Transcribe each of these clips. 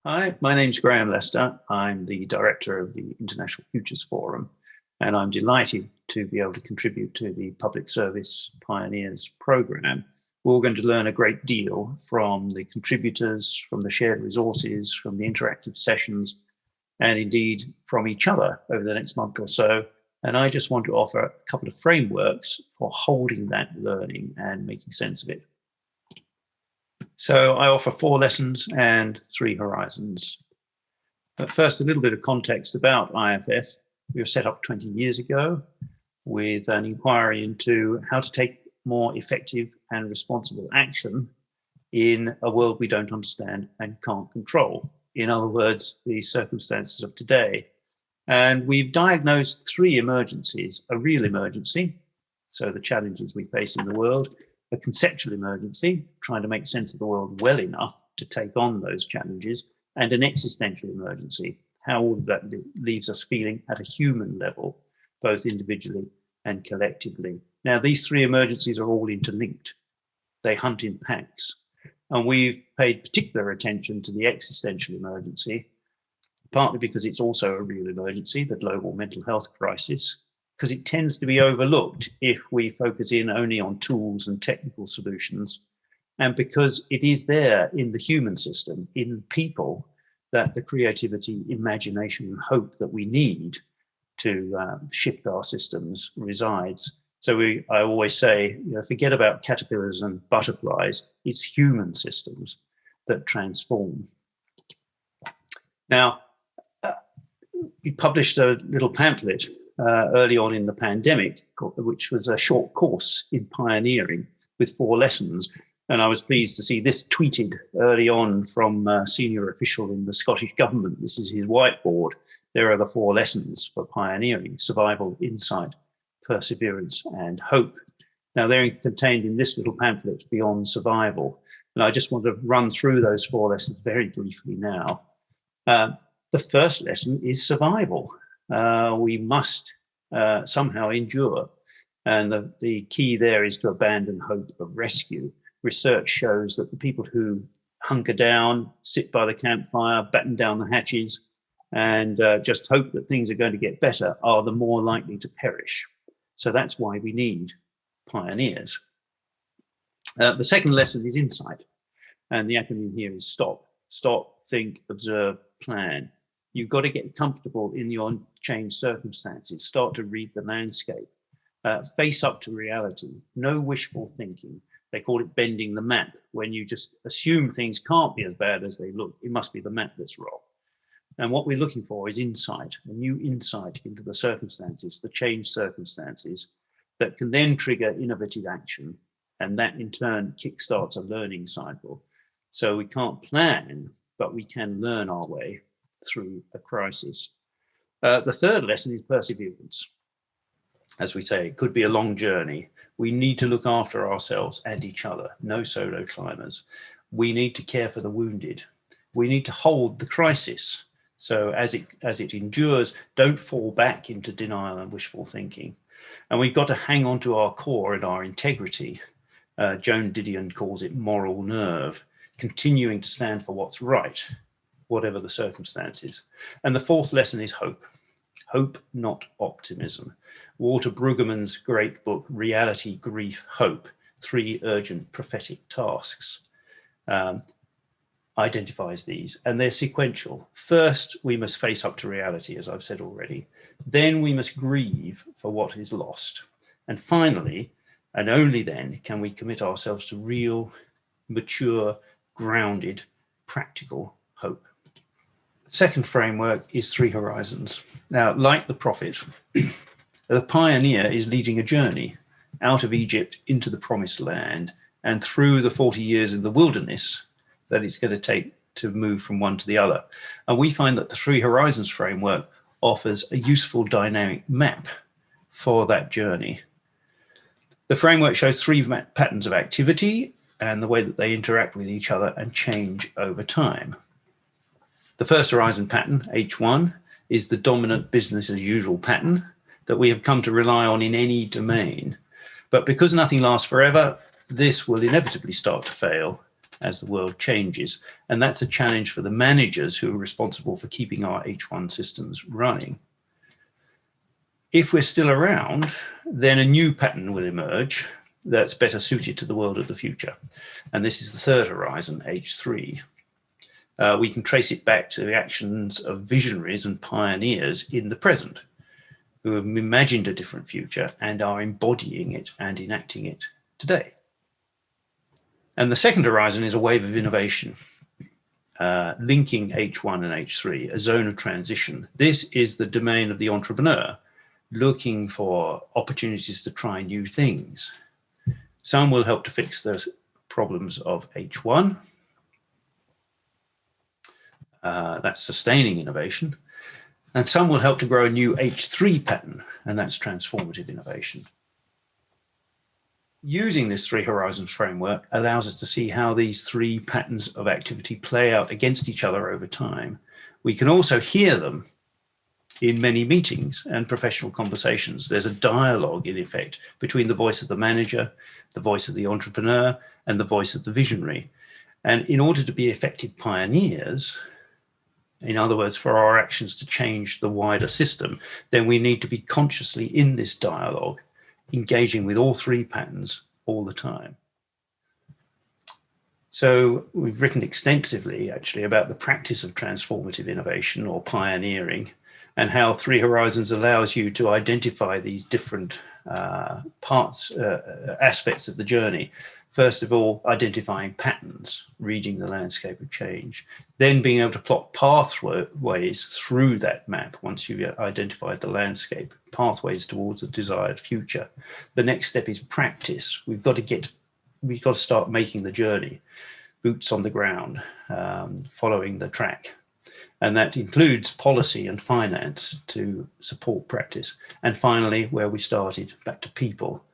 Hi, my name's Graham Leicester. I'm the director of the International Futures Forum, and I'm delighted to be able to contribute to the Public Service Pioneers program. We're going to learn a great deal from the contributors, from the shared resources, from the interactive sessions, and indeed from each other over the next month or so. And I just want to offer a couple of frameworks for holding that learning and making sense of it. So I offer 4 lessons and 3 horizons. But first, a little bit of context about IFF. We were set up 20 years ago with an inquiry into how to take more effective and responsible action in a world we don't understand and can't control. In other words, the circumstances of today. And we've diagnosed 3 emergencies: a real emergency, so the challenges we face in the world; a conceptual emergency, trying to make sense of the world well enough to take on those challenges; and an existential emergency, how all of that leaves us feeling at a human level, both individually and collectively. Now, these 3 emergencies are all interlinked. They hunt in packs. And we've paid particular attention to the existential emergency, partly because it's also a real emergency, the global mental health crisis, because it tends to be overlooked if we focus in only on tools and technical solutions, and because it is there in the human system, in people, that the creativity, imagination, and hope that we need to shift our systems resides. So I always say, forget about caterpillars and butterflies. It's human systems that transform. Now, we published a little pamphlet early on in the pandemic, which was a short course in pioneering with 4 lessons. And I was pleased to see this tweeted early on from a senior official in the Scottish government. This is his whiteboard. There are the 4 lessons for pioneering: survival, insight, perseverance, and hope. Now, they're contained in this little pamphlet, Beyond Survival. And I just want to run through those 4 lessons very briefly now. The first lesson is survival. We must somehow endure. And the key there is to abandon hope of rescue. Research shows that the people who hunker down, sit by the campfire, batten down the hatches, and just hope that things are going to get better are the more likely to perish. So that's why we need pioneers. The second lesson is insight. And the acronym here is STOP. Stop, think, observe, plan. You've got to get comfortable in your changed circumstances. Start to read the landscape. Face up to reality. No wishful thinking. They call it bending the map. When you just assume things can't be as bad as they look, it must be the map that's wrong. And what we're looking for is insight, a new insight into the circumstances, the changed circumstances, that can then trigger innovative action. And that in turn kickstarts a learning cycle. So we can't plan, but we can learn our way through a crisis. The third lesson is perseverance. As we say, it could be a long journey. We need to look after ourselves and each other. No solo climbers. We need to care for the wounded. We need to hold the crisis. So as it endures, don't fall back into denial and wishful thinking. And we've got to hang on to our core and our integrity. Joan Didion calls it moral nerve, continuing to stand for what's right, whatever the circumstances. And the fourth lesson is hope. Hope, not optimism. Walter Brueggemann's great book, Reality, Grief, Hope, 3 Urgent Prophetic Tasks, identifies these, and they're sequential. First, we must face up to reality, as I've said already. Then we must grieve for what is lost. And finally, and only then, can we commit ourselves to real, mature, grounded, practical hope. The second framework is 3 horizons. Now, like the prophet, the pioneer is leading a journey out of Egypt into the promised land and through the 40 years in the wilderness that it's going to take to move from one to the other. And we find that the 3 horizons framework offers a useful dynamic map for that journey. The framework shows 3 patterns of activity and the way that they interact with each other and change over time. The first horizon pattern, H1, is the dominant business as usual pattern that we have come to rely on in any domain. But because nothing lasts forever, this will inevitably start to fail. as the world changes. And that's a challenge for the managers who are responsible for keeping our H1 systems running. If we're still around, then a new pattern will emerge that's better suited to the world of the future. And this is the third horizon, H3. We can trace it back to the actions of visionaries and pioneers in the present who have imagined a different future and are embodying it and enacting it today. And the second horizon is a wave of innovation, linking H1 and H3, a zone of transition. This is the domain of the entrepreneur, looking for opportunities to try new things. Some will help to fix the problems of H1. That's sustaining innovation. And some will help to grow a new H3 pattern, and that's transformative innovation. Using this three horizons framework allows us to see how these three patterns of activity play out against each other over time. We can also hear them in many meetings and professional conversations. There's a dialogue, in effect, between the voice of the manager, the voice of the entrepreneur, and the voice of the visionary. And in order to be effective pioneers, in other words, for our actions to change the wider system, then we need to be consciously in this dialogue, engaging with all three patterns all the time. So we've written extensively, actually, about the practice of transformative innovation or pioneering, and how Three Horizons allows you to identify these different aspects of the journey. First of all, identifying patterns, reading the landscape of change, then being able to plot pathways through that map once you've identified the landscape, pathways towards a desired future. The next step is practice. We've got to start making the journey, boots on the ground, following the track. And that includes policy and finance to support practice. And finally, where we started, back to people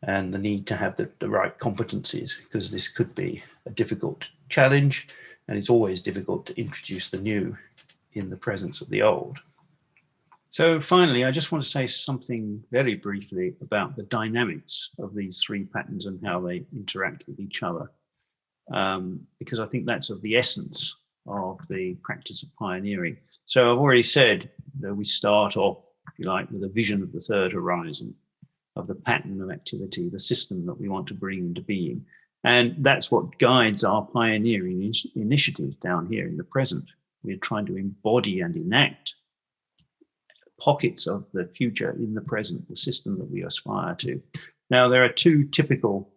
and the need to have the right competencies, because this could be a difficult challenge, and it's always difficult to introduce the new in the presence of the old. So finally, I just want to say something very briefly about the dynamics of these three patterns and how they interact with each other, because I think that's of the essence of the practice of pioneering. So I've already said that we start off, if you like, with a vision of the third horizon, of the pattern of activity, the system that we want to bring into being. And that's what guides our pioneering initiatives down here in the present. We're trying to embody and enact pockets of the future in the present, the system that we aspire to. Now, there are two typical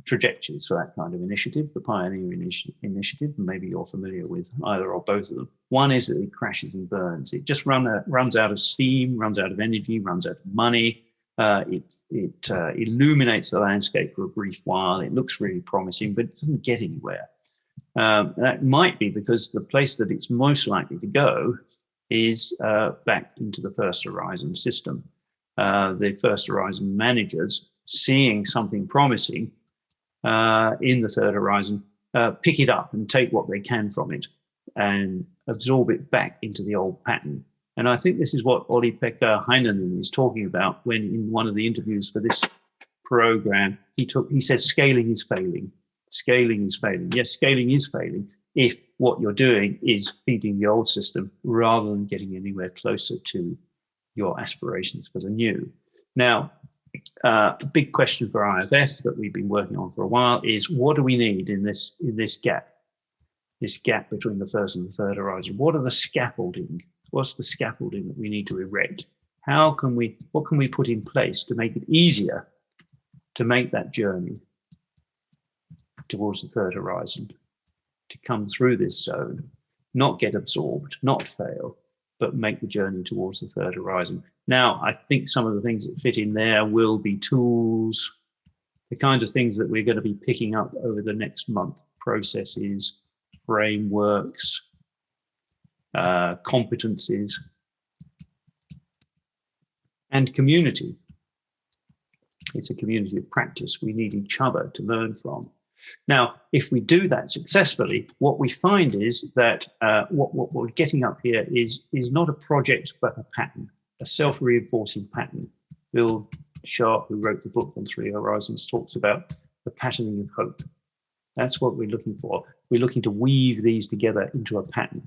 trajectories for that kind of initiative, the pioneering initiative, and maybe you're familiar with either or both of them. One is that it crashes and burns. It just runs out of steam, runs out of energy, runs out of money. It illuminates the landscape for a brief while. It looks really promising, but it doesn't get anywhere. That might be because the place that it's most likely to go is back into the first horizon system. The first horizon managers, seeing something promising in the third horizon, pick it up and take what they can from it and absorb it back into the old pattern. And I think this is what Olli-Pekka Heinonen is talking about when in one of the interviews for this program, he says scaling is failing. Scaling is failing. Yes, scaling is failing if what you're doing is feeding the old system rather than getting anywhere closer to your aspirations for the new. Now, the big question for IFF that we've been working on for a while is, what do we need in this gap between the first and the third horizon? What are the scaffolding? What's the scaffolding that we need to erect? What can we put in place to make it easier to make that journey towards the third horizon, to come through this zone, not get absorbed, not fail, but make the journey towards the third horizon? Now, I think some of the things that fit in there will be tools, the kind of things that we're going to be picking up over the next month: processes, frameworks, competencies, and community. It's a community of practice. We need each other to learn from. Now, if we do that successfully, what we find is that what we're getting up here is not a project, but a pattern, a self-reinforcing pattern. Bill Sharp, who wrote the book on Three Horizons, talks about the patterning of hope. That's what we're looking for. We're looking to weave these together into a pattern,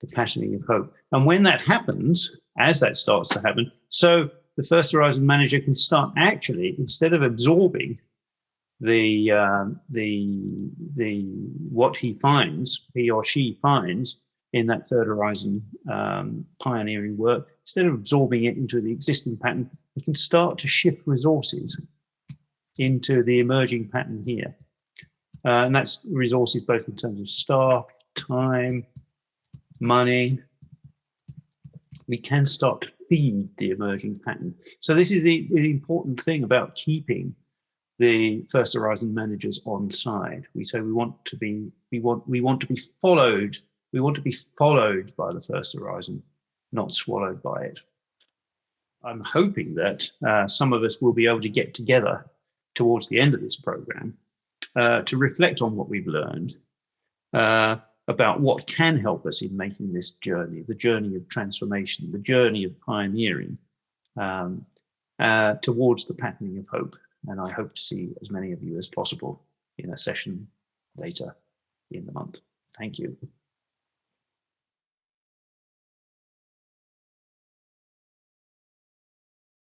the patterning of hope. And when that happens, as that starts to happen, so the First Horizon manager can start actually, instead of absorbing what he or she finds in that Third Horizon pioneering work, instead of absorbing it into the existing pattern, we can start to shift resources into the emerging pattern here. And that's resources both in terms of staff, time, money. We can start to feed the emerging pattern. So this is the important thing about keeping the First Horizon managers on side. We say we want to be followed. We want to be followed by the First Horizon, not swallowed by it. I'm hoping that some of us will be able to get together towards the end of this program to reflect on what we've learned about what can help us in making this journey, the journey of transformation, the journey of pioneering towards the patterning of hope. And I hope to see as many of you as possible in a session later in the month. Thank you.